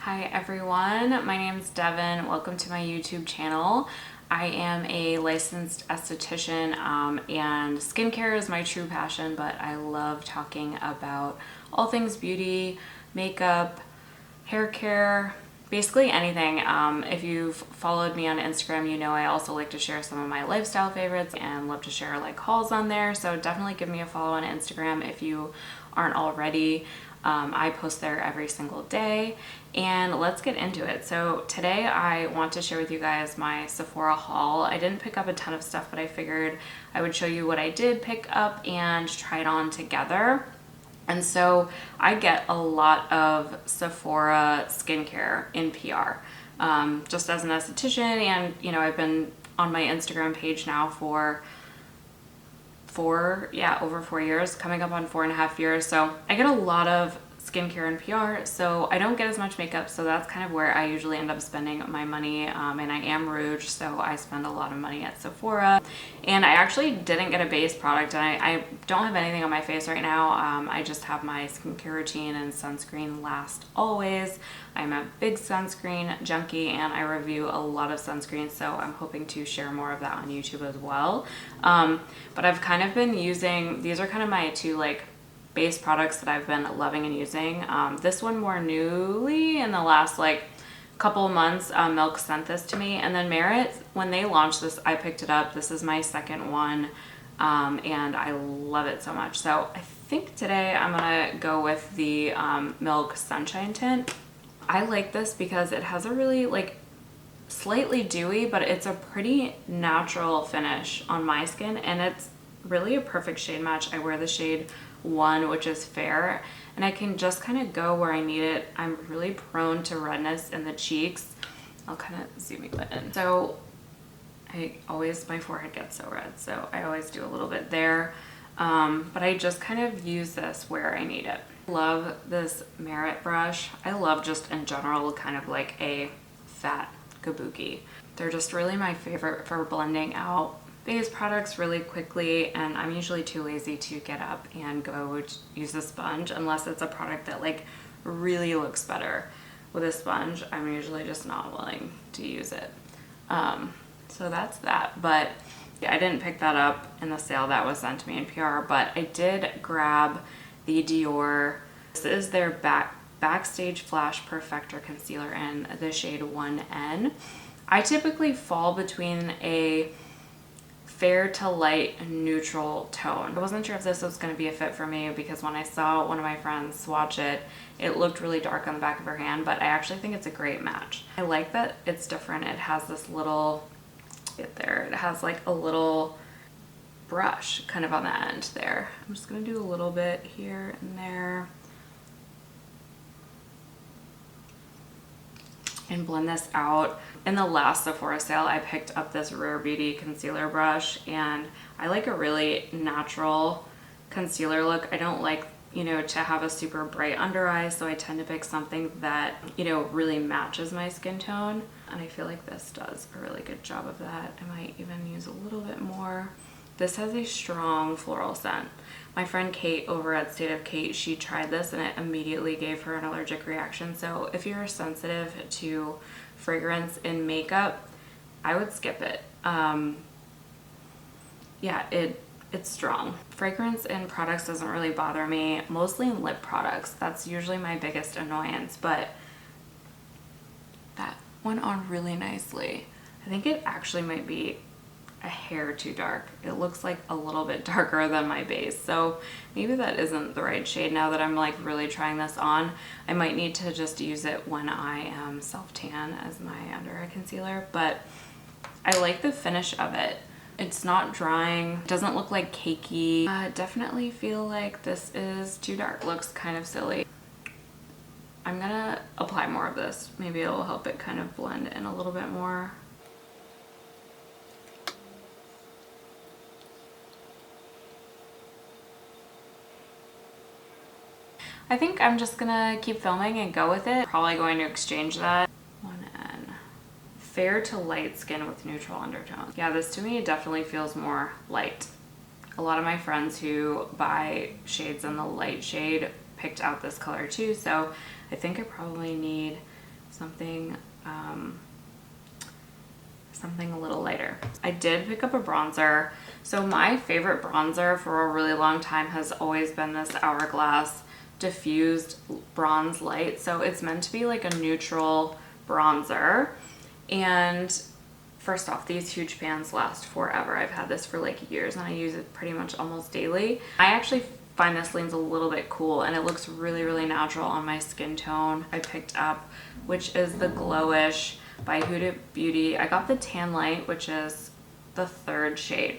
Hi everyone, my name is Devin. Welcome to my YouTube channel. I am a licensed esthetician and skincare is my true passion, but I love talking about all things beauty, makeup, hair care, basically anything. If you've followed me on Instagram, you know I also like to share some of my lifestyle favorites and love to share like hauls on there. So definitely give me a follow on Instagram if you aren't already. I post there every single day, and let's get into it. So today I want to share with you guys my Sephora haul. I didn't pick up a ton of stuff, but I figured I would show you what I did pick up and try it on together. And so I get a lot of Sephora skincare in PR, just as an esthetician, and I've been on my Instagram page now for over 4 years, coming up on 4.5 years. So I get a lot of skincare and PR, so I don't get as much makeup, so that's kind of where I usually end up spending my money, and I am Rouge, so I spend a lot of money at Sephora. And I actually didn't get a base product, and I don't have anything on my face right now. I just have my skincare routine, and sunscreen last always. I'm a big sunscreen junkie, and I review a lot of sunscreen, so I'm hoping to share more of that on YouTube as well. But I've kind of been using, these are kind of my two base products that I've been loving and using. This one more newly in the last couple of months. Milk sent this to me, and then Merit, when they launched this, I picked it up. This is my second one, and I love it so much. So I think today I'm gonna go with the Milk Sunshine Tint. I like this because it has a really slightly dewy, but it's a pretty natural finish on my skin, and it's really a perfect shade match. I wear the shade 1, which is fair, and I can just kind of go where I need it. I'm really prone to redness in the cheeks. I'll kind of zoom you in. So my forehead gets so red, so I always do a little bit there. But I just kind of use this where I need it. Love this Merit brush. I love just in general kind of like a fat kabuki. They're just really my favorite for blending out base products really quickly, and I'm usually too lazy to get up and go use a sponge unless it's a product that really looks better with a sponge. I'm usually just not willing to use it. So that's that. But yeah, I didn't pick that up in the sale that was sent to me in PR, but I did grab the Dior. This is their Backstage Flash Perfector Concealer in the shade 1N. I typically fall between a fair to light neutral tone. I wasn't sure if this was going to be a fit for me because when I saw one of my friends swatch it, it looked really dark on the back of her hand, but I actually think it's a great match. I like that it's different. It has this little, it has a little brush kind of on the end there. I'm just going to do a little bit here and there and blend this out. In the last Sephora sale, I picked up this Rare Beauty concealer brush, and I like a really natural concealer look. I don't like, to have a super bright under eye, so I tend to pick something that, really matches my skin tone. And I feel like this does a really good job of that. I might even use a little bit more. This has a strong floral scent. My friend Kate over at State of Kate, she tried this and it immediately gave her an allergic reaction. So if you're sensitive to fragrance in makeup, I would skip it. Yeah, it's strong. Fragrance in products doesn't really bother me, mostly in lip products. That's usually my biggest annoyance, but that went on really nicely. I think it actually might be a hair too dark. It looks like a little bit darker than my base, so maybe that isn't the right shade. Now that I'm really trying this on, I might need to just use it when I am self-tan as my under eye concealer, but I like the finish of it. It's not drying, it doesn't look like cakey. Definitely feel like this is too dark. Looks kind of silly. I'm gonna apply more of this. Maybe it'll help it kind of blend in a little bit more. I think I'm just gonna keep filming and go with it. Probably going to exchange that. 1N. Fair to light skin with neutral undertones. Yeah, this to me definitely feels more light. A lot of my friends who buy shades in the light shade picked out this color too, so I think I probably need something something a little lighter. I did pick up a bronzer. So my favorite bronzer for a really long time has always been this Hourglass diffused bronze light. So it's meant to be like a neutral bronzer. And first off, these huge pans last forever. I've had this for like years and I use it pretty much almost daily. I actually find this leans a little bit cool and it looks really, really natural on my skin tone. I picked up, which is the Glowish by Huda Beauty. I got the Tan Light, which is the 3rd shade.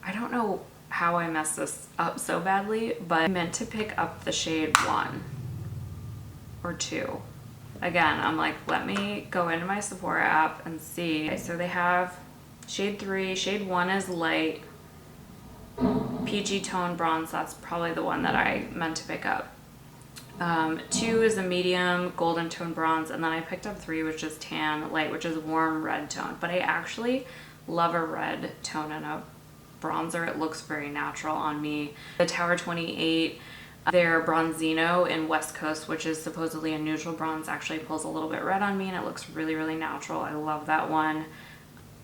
I don't know how I messed this up so badly, but I meant to pick up the shade 1 or 2. Again, I'm like, let me go into my Sephora app and see. Okay, so they have shade 3, shade 1 is light, peachy tone bronze. That's probably the one that I meant to pick up. 2 is a medium golden tone bronze, and then I picked up 3, which is tan light, which is warm red tone. But I actually love a red tone in a bronzer. It looks very natural on me. The Tower 28, their Bronzino in West Coast, which is supposedly a neutral bronze, actually pulls a little bit red on me and it looks really, really natural. I love that one.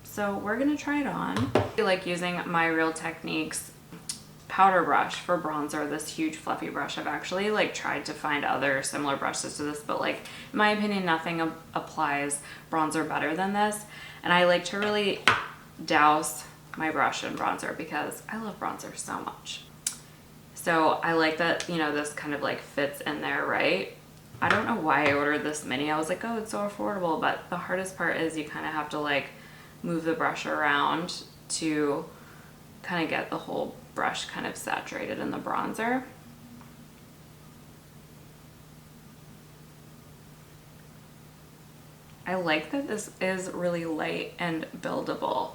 So we're gonna try it on. I like using my Real Techniques powder brush for bronzer, this huge fluffy brush. I've actually like tried to find other similar brushes to this, but like in my opinion, nothing applies bronzer better than this. And I like to really douse my brush in bronzer because I love bronzer so much. So I like that, you know, this kind of like fits in there, right? I don't know why I ordered this mini. I was like, oh, it's so affordable, but the hardest part is you kind of have to like move the brush around to kind of get the whole brush kind of saturated in the bronzer. I like that this is really light and buildable.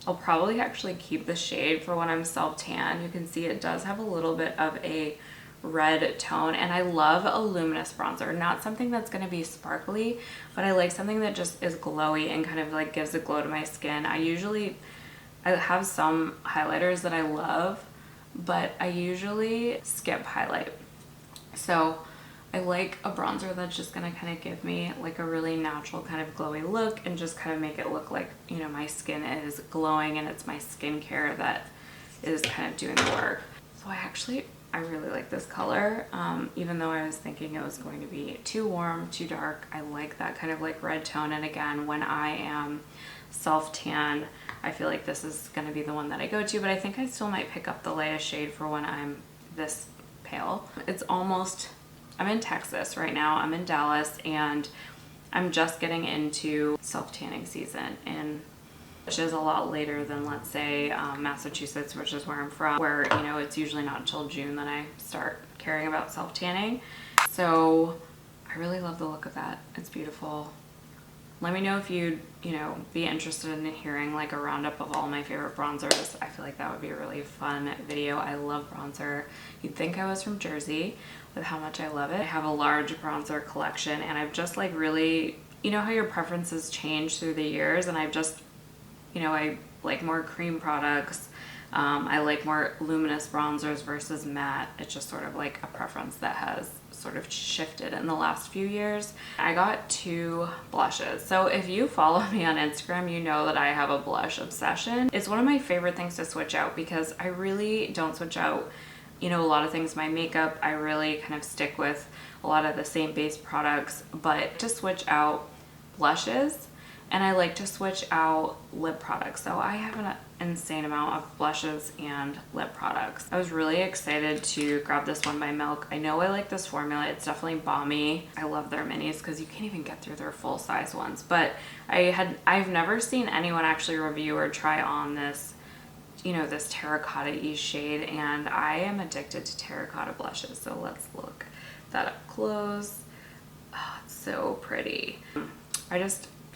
I'll probably actually keep the shade for when I'm self-tan. You can see it does have a little bit of a red tone, and I love a luminous bronzer. Not something that's going to be sparkly, but I like something that just is glowy and kind of like gives a glow to my skin. I have some highlighters that I love, but I usually skip highlight. So I like a bronzer that's just gonna kind of give me like a really natural kind of glowy look and just kind of make it look like, you know, my skin is glowing and it's my skincare that is kind of doing the work. So I really like this color, even though I was thinking it was going to be too warm, too dark. I like that kind of like red tone, and again, when I am self-tan, I feel like this is going to be the one that I go to, but I think I still might pick up the lightest shade for when I'm this pale. It's almost, I'm in Texas right now, I'm in Dallas, and I'm just getting into self-tanning season, which is a lot later than, let's say, Massachusetts, which is where I'm from, where, you know, it's usually not until June that I start caring about self-tanning. So I really love the look of that. It's beautiful. Let me know if you'd, you know, be interested in hearing like a roundup of all my favorite bronzers. I feel like that would be a really fun video. I love bronzer. You'd think I was from Jersey with how much I love it. I have a large bronzer collection, and I've just like really, you know how your preferences change through the years, and I've just, you know, I like more cream products. I like more luminous bronzers versus matte. It's just sort of like a preference that has sort of shifted in the last few years. I got 2 blushes. So if you follow me on Instagram, you know that I have a blush obsession. It's one of my favorite things to switch out because I really don't switch out, you know, a lot of things. My makeup, I really kind of stick with a lot of the same base products, but to switch out blushes, and I like to switch out lip products. So I have an insane amount of blushes and lip products. I was really excited to grab this one by Milk. I know I like this formula. It's definitely balmy. I love their minis because you can't even get through their full size ones. But I've never seen anyone actually review or try on this, you know, this terracotta-y shade, and I am addicted to terracotta blushes. So let's look that up close. Oh, it's so pretty.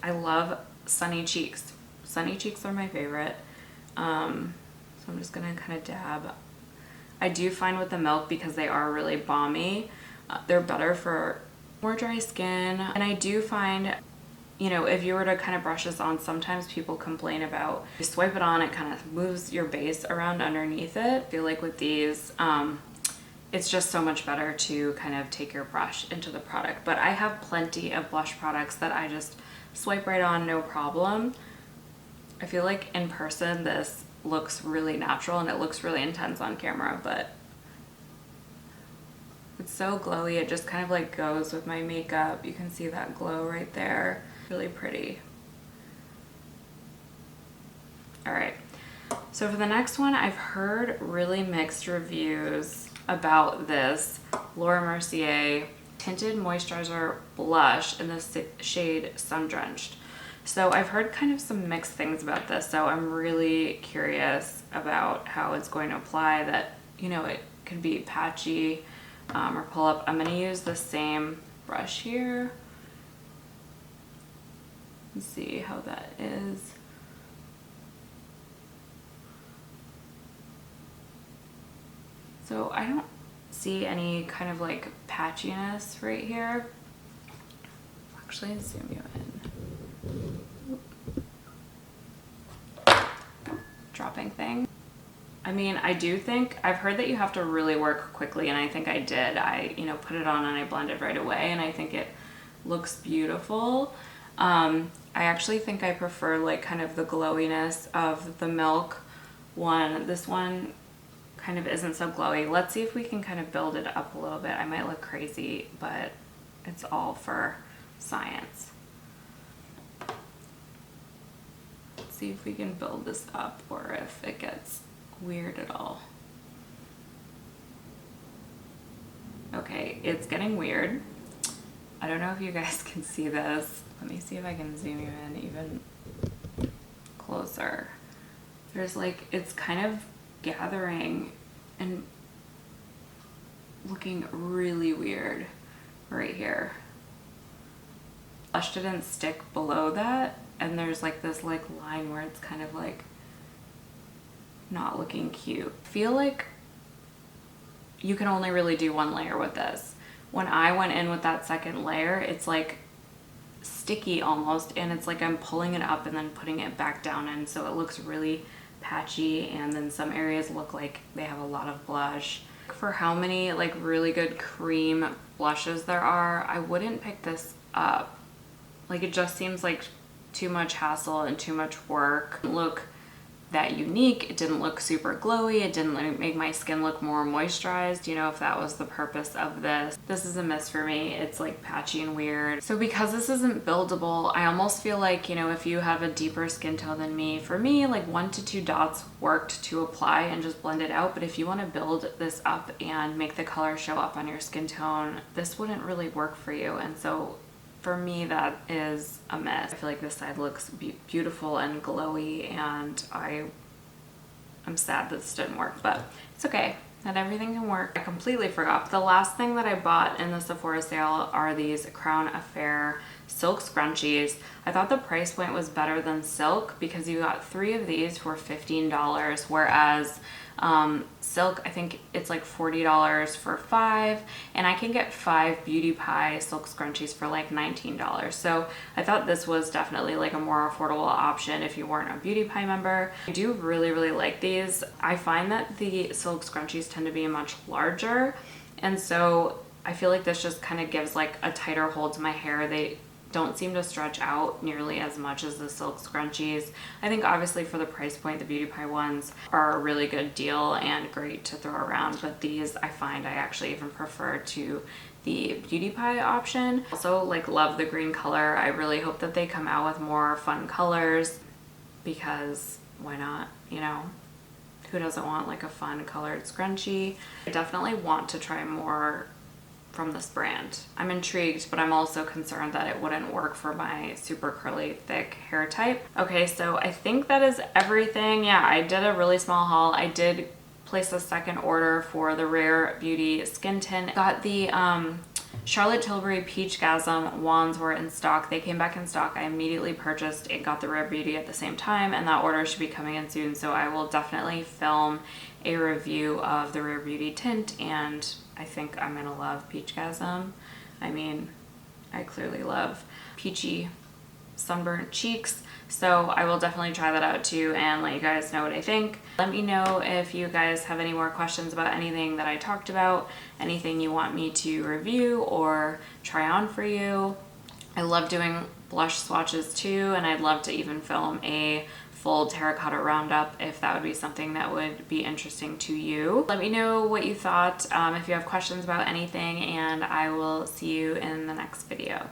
I love Sunny Cheeks. Sunny Cheeks are my favorite. So I'm just gonna kind of dab. I do find with the Milk, because they are really balmy, they're better for more dry skin. And I do find, you know, if you were to kind of brush this on, sometimes people complain about, you swipe it on, it kind of moves your base around underneath it. I feel like with these, it's just so much better to kind of take your brush into the product. But I have plenty of blush products that I just swipe right on, no problem. I feel like in person this looks really natural and it looks really intense on camera, but it's so glowy. It just kind of like goes with my makeup. You can see that glow right there. Really pretty. All right. So for the next one, I've heard really mixed reviews about this Laura Mercier Tinted Moisturizer Blush in the shade Sun Drenched. So I've heard kind of some mixed things about this, so I'm really curious about how it's going to apply, that, you know, it could be patchy or pull up. I'm going to use the same brush here. Let's see how that is. So I don't see any kind of like patchiness right here. Actually, zoom you in. Dropping thing. I mean, I do think, I've heard that you have to really work quickly, and I think I did. I, you know, put it on and I blended right away, and I think it looks beautiful. I actually think I prefer like kind of the glowiness of the Milk one. This one kind of isn't so glowy. Let's see if we can kind of build it up a little bit. I might look crazy, but it's all for science. Let's see if we can build this up or if it gets weird at all. Okay, it's getting weird. I don't know if you guys can see this. Let me see if I can zoom you in even closer. There's like, it's kind of gathering and looking really weird right here. Blush didn't stick below that, and there's like this like line where it's kind of like not looking cute. I feel like you can only really do one layer with this. When I went in with that second layer, it's like sticky almost, and it's like I'm pulling it up and then putting it back down in, so it looks really patchy, and then some areas look like they have a lot of blush. For how many like really good cream blushes there are, I wouldn't pick this up. Like, it just seems like too much hassle and too much work. Look that unique. It didn't look super glowy. It didn't make my skin look more moisturized, you know, if that was the purpose of this. This is a miss for me. It's like patchy and weird. So because this isn't buildable, I almost feel like, you know, if you have a deeper skin tone than me, for me, like 1 to 2 dots worked to apply and just blend it out. But if you want to build this up and make the color show up on your skin tone, this wouldn't really work for you. And so for me, that is a miss. I feel like this side looks beautiful and glowy, and I'm sad that this didn't work, but it's okay. Not everything can work. I completely forgot. The last thing that I bought in the Sephora sale are these Crown Affair silk scrunchies. I thought the price point was better than silk because you got 3 of these for $15, whereas silk, I think it's like $40 for 5, and I can get 5 Beauty Pie silk scrunchies for like $19. So I thought this was definitely like a more affordable option if you weren't a Beauty Pie member. I do really like these. I find that the silk scrunchies tend to be much larger, and so I feel like this just kind of gives like a tighter hold to my hair. They don't seem to stretch out nearly as much as the silk scrunchies. I think obviously for the price point, the Beauty Pie ones are a really good deal and great to throw around, but these I find I actually even prefer to the Beauty Pie option. Also, like, love the green color. I really hope that they come out with more fun colors, because why not, you know? Who doesn't want like a fun colored scrunchie? I definitely want to try more from this brand. I'm intrigued, but I'm also concerned that it wouldn't work for my super curly, thick hair type. Okay, so I think that is everything. Yeah, I did a really small haul. I did place a second order for the Rare Beauty Skin Tint. Got the Charlotte Tilbury Peach Gasm wands were in stock. They came back in stock. I immediately purchased and got the Rare Beauty at the same time, and that order should be coming in soon. So I will definitely film a review of the Rare Beauty tint, and I think I'm gonna love Peach Gasm. I mean, I clearly love peachy sunburnt cheeks. So I will definitely try that out too and let you guys know what I think. Let me know if you guys have any more questions about anything that I talked about, anything you want me to review or try on for you. I love doing blush swatches too, and I'd love to even film a full terracotta roundup if that would be something that would be interesting to you. Let me know what you thought, if you have questions about anything, and I will see you in the next video.